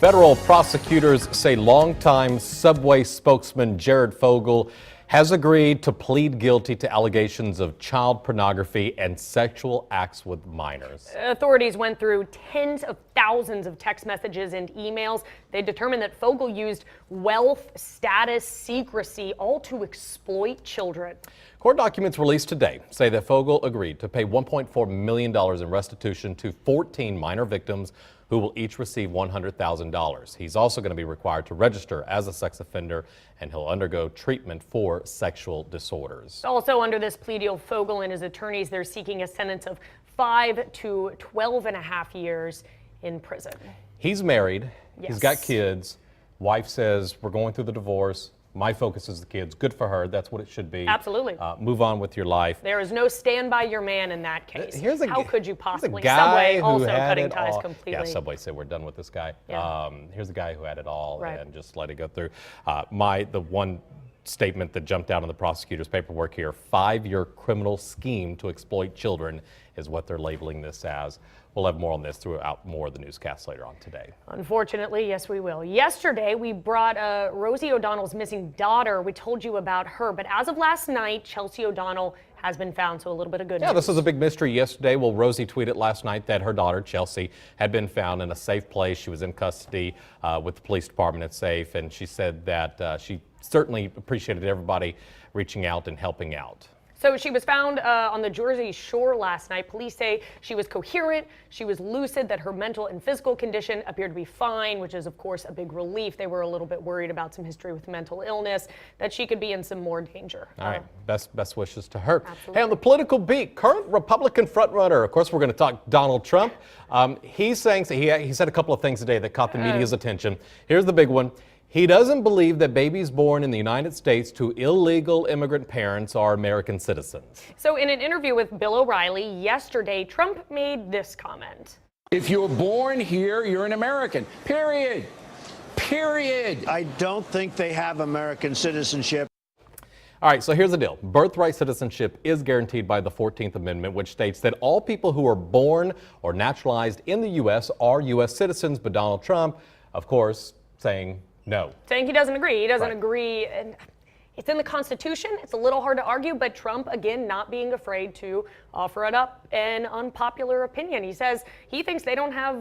Federal prosecutors say longtime Subway spokesman Jared Fogle has agreed to plead guilty to allegations of child pornography and sexual acts with minors. Authorities went through tens of thousands of text messages and emails. They determined that Fogle used wealth, status, secrecy, all to exploit children. Court documents released today say that Fogle agreed to pay $1.4 million in restitution to 14 minor victims who will each receive $100,000. He's also going to be required to register as a sex offender, and he'll undergo treatment for sexual disorders. Also under this plea deal, Fogle and his attorneys, they're seeking a sentence of 5 to 12.5 years in prison. He's married. Yes. He's got kids. Wife says, we're going through the divorce. My focus is the kids. Good for her. That's what it should be. Absolutely. Move on with your life. There is no stand by your man in that case. How could you possibly? Subway also cutting ties completely. Yeah, Subway said we're done with this guy. Yeah. Here's a guy who had it all Right. and just let it go through. The one statement that jumped out on the prosecutor's paperwork here, 5-year criminal scheme to exploit children is what they're labeling this as. We'll have more on this throughout more of the newscasts later on today. Unfortunately, yes, we will. Yesterday, we brought Rosie O'Donnell's missing daughter. We told you about her, but as of last night, Chelsea O'Donnell has been found, so a little bit of good news. Yeah, this was a big mystery yesterday. Well, Rosie tweeted last night that her daughter, Chelsea, had been found in a safe place. She was in custody with the police department at SAFE, and she said that she certainly appreciated everybody reaching out and helping out. So she was found on the Jersey Shore last night. Police say she was coherent, she was lucid, that her mental and physical condition appeared to be fine, which is, of course, a big relief. They were a little bit worried about some history with mental illness, that she could be in some more danger. All right, best wishes to her. Absolutely. Hey, on the political beat, current Republican frontrunner, of course, we're going to talk Donald Trump. He's saying, he said a couple of things today that caught the media's attention. Here's the big one. He doesn't believe that babies born in the United States to illegal immigrant parents are American citizens. So in an interview with Bill O'Reilly yesterday, Trump made this comment. If you're born here, you're an American, period. Period. I don't think they have American citizenship. All right, so here's the deal. Birthright citizenship is guaranteed by the 14th Amendment, which states that all people who are born or naturalized in the U.S. are U.S. citizens, but Donald Trump, of course, saying no. Saying he doesn't agree. He doesn't Right. agree. And it's in the Constitution. It's a little hard to argue, but Trump, again, not being afraid to offer it up an unpopular opinion. He says he thinks they don't have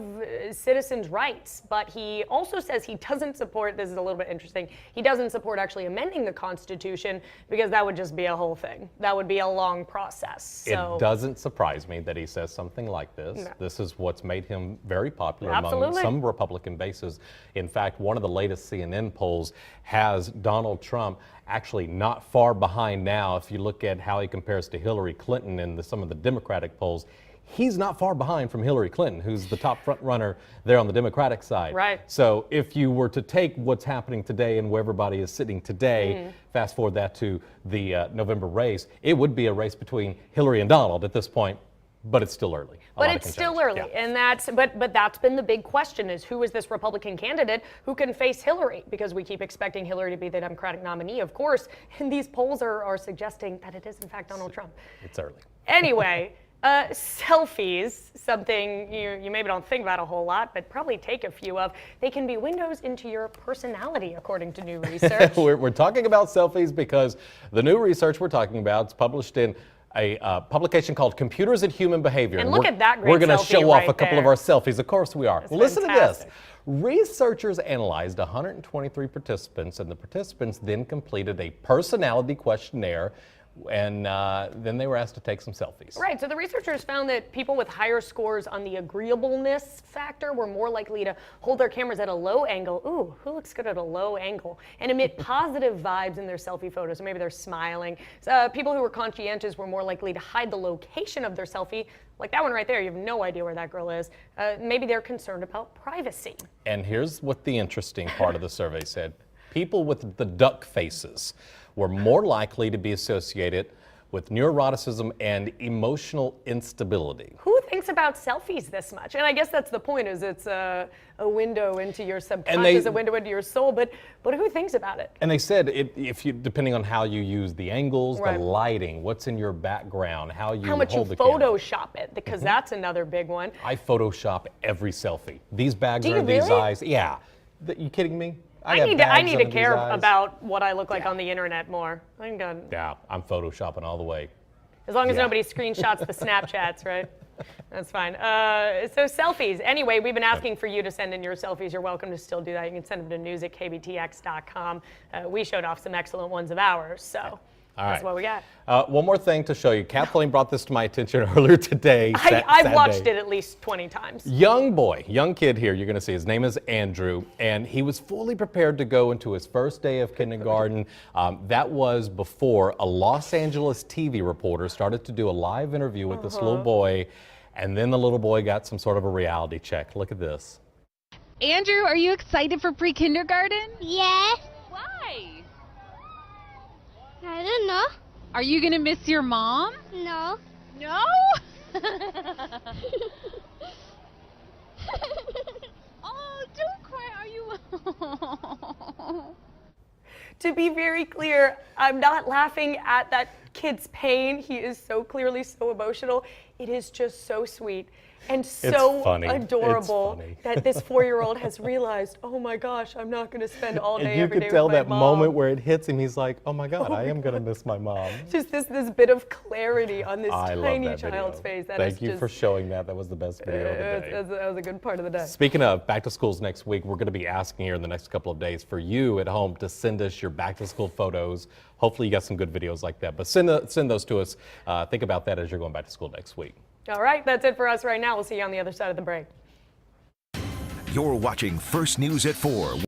citizens' rights, but he also says he doesn't support, this is a little bit interesting, he doesn't support actually amending the Constitution because that would just be a whole thing. That would be a long process. So, It doesn't surprise me that he says something like this. No. This is what's made him very popular Absolutely. among some Republican bases. In fact, one of the latest CNN polls has Donald Trump actually not far behind now. If you look at how he compares to Hillary Clinton in some of the Democratic polls, he's not far behind from Hillary Clinton, who's the top front runner there on the Democratic side. Right. So if you were to take what's happening today and where everybody is sitting today, fast forward that to the November race, it would be a race between Hillary and Donald at this point, but it's still early. but it's still early, Yeah. and that's been the big question: is who is this Republican candidate who can face Hillary? Because we keep expecting Hillary to be the Democratic nominee, of course, and these polls are suggesting that it is in fact Donald Trump. It's early. Anyway, selfies, something you maybe don't think about a whole lot, but probably take a few of. They can be windows into your personality, according to new research. We're talking about selfies because the new research we're talking about is published in a publication called Computers and Human Behavior. And look at that great We're going to selfie show off right a couple there. of our selfies. Of course we are. That's Listen fantastic. to this. Researchers analyzed 123 participants, and the participants then completed a personality questionnaire, and then they were asked to take some selfies. Right, so the researchers found that people with higher scores on the agreeableness factor were more likely to hold their cameras at a low angle. Ooh, who looks good at a low angle? And emit positive vibes in their selfie photos. So maybe they're smiling. So, people who were conscientious were more likely to hide the location of their selfie. Like that one right there, you have no idea where that girl is. Maybe they're concerned about privacy. And here's what the interesting part of the survey said. People with the duck faces were more likely to be associated with neuroticism and emotional instability. Who thinks about selfies this much? And I guess that's the point, is it's a window into your subconscious, a window into your soul, but who thinks about it? And they said, if you, depending on how you use the angles, the lighting, what's in your background, how much you Photoshop it, because that's another big one. I Photoshop every selfie. These bags Do are you in these really? eyes. Yeah. You kidding me? I need to care about what I look like on the internet more. Yeah, I'm Photoshopping all the way. As long as nobody screenshots the Snapchats, right? That's fine. So selfies. Anyway, we've been asking for you to send in your selfies. You're welcome to still do that. You can send them to news@kbtx.com. We showed off some excellent ones of ours, so that's what we got. One more thing to show you. Kathleen brought this to my attention earlier today. I've watched it at least 20 times. Young kid here, you're going to see. His name is Andrew, and he was fully prepared to go into his first day of kindergarten. That was before a Los Angeles TV reporter started to do a live interview with this little boy, and then the little boy got some sort of a reality check. Look at this. Andrew, are you excited for pre-kindergarten? Yes. Why? I don't know. Are you going to miss your mom? No. No? Oh, don't cry. Are you? To be very clear, I'm not laughing at that kid's pain. He is so clearly so emotional. It is just so sweet and so adorable that this 4-year-old has realized, oh my gosh, I'm not going to spend all day every day with my mom. You could tell that moment where it hits him, he's like, oh my God, I am going to miss my mom. Just this bit of clarity on this tiny child's face. Thank you for showing that. That was the best video of the day. That was a good part of the day. Speaking of back to schools next week, we're going to be asking here in the next couple of days for you at home to send us your back to school photos. Hopefully you got some good videos like that, but send those to us. Think about that as you're going back to school next week. All right, that's it for us right now. We'll see you on the other side of the break. You're watching First News at 4.